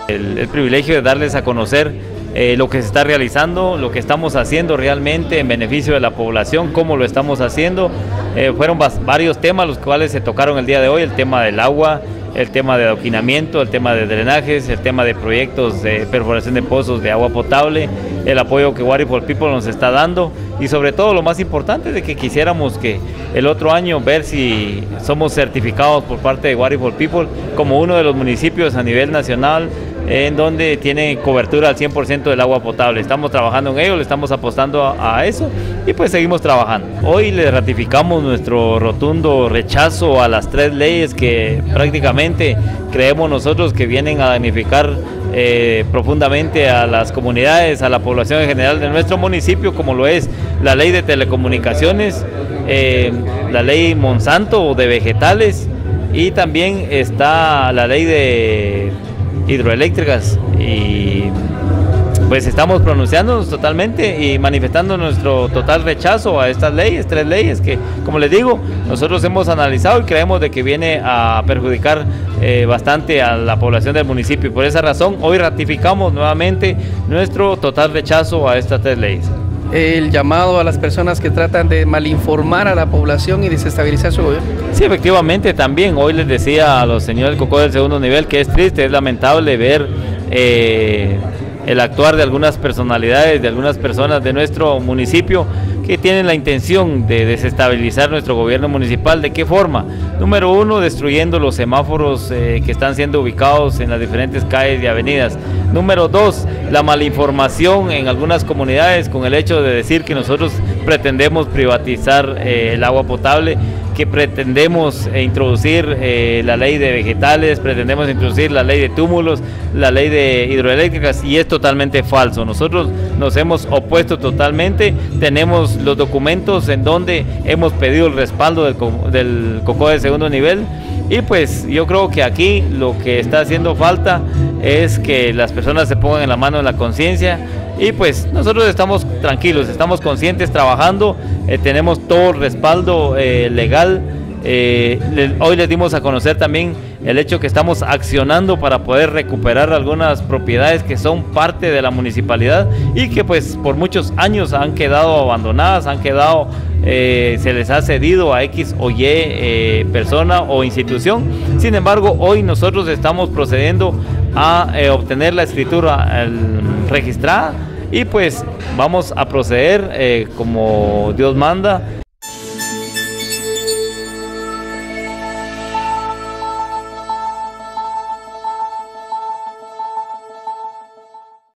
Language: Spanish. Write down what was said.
El privilegio de darles a conocer lo que se está realizando, lo que estamos haciendo realmente en beneficio de la población, cómo lo estamos haciendo. Fueron varios temas los cuales se tocaron el día de hoy: el tema del agua, el tema de adoquinamiento, el tema de drenajes, el tema de proyectos de perforación de pozos de agua potable, el apoyo que Water for People nos está dando, y sobre todo lo más importante de que quisiéramos que el otro año ver si somos certificados por parte de Water for People como uno de los municipios a nivel nacional en donde tiene cobertura al 100% del agua potable. Estamos trabajando en ello, le estamos apostando a eso, y pues seguimos trabajando. Hoy le ratificamos nuestro rotundo rechazo a las 3 leyes que prácticamente creemos nosotros que vienen a damnificar profundamente a las comunidades, a la población en general de nuestro municipio, como lo es la ley de telecomunicaciones, la ley Monsanto de vegetales, y también está la ley de hidroeléctricas. Y pues estamos pronunciándonos totalmente y manifestando nuestro total rechazo a estas leyes, 3 leyes que, como les digo, nosotros hemos analizado y creemos de que viene a perjudicar bastante a la población del municipio, y por esa razón hoy ratificamos nuevamente nuestro total rechazo a estas 3 leyes. El llamado a las personas que tratan de malinformar a la población y desestabilizar su gobierno. Sí, efectivamente, también hoy les decía a los señores del COCO del segundo nivel que es triste, es lamentable ver el actuar de algunas personalidades, de algunas personas de nuestro municipio que tienen la intención de desestabilizar nuestro gobierno municipal. ¿De qué forma? Número 1, destruyendo los semáforos que están siendo ubicados en las diferentes calles y avenidas. Número 2, la malinformación en algunas comunidades con el hecho de decir que nosotros pretendemos privatizar el agua potable, que pretendemos introducir la ley de vegetales, pretendemos introducir la ley de túmulos, la ley de hidroeléctricas, y es totalmente falso. Nosotros nos hemos opuesto totalmente, tenemos los documentos en donde hemos pedido el respaldo del COCO de segundo nivel, y pues yo creo que aquí lo que está haciendo falta es que las personas se pongan en la mano en la conciencia. Y pues nosotros estamos tranquilos, estamos conscientes, trabajando, tenemos todo el respaldo legal. Hoy les dimos a conocer también el hecho que estamos accionando para poder recuperar algunas propiedades que son parte de la municipalidad y que pues por muchos años han quedado abandonadas, se les ha cedido a X o Y persona o institución. Sin embargo, hoy nosotros estamos procediendo a obtener la escritura registrada, y pues vamos a proceder como Dios manda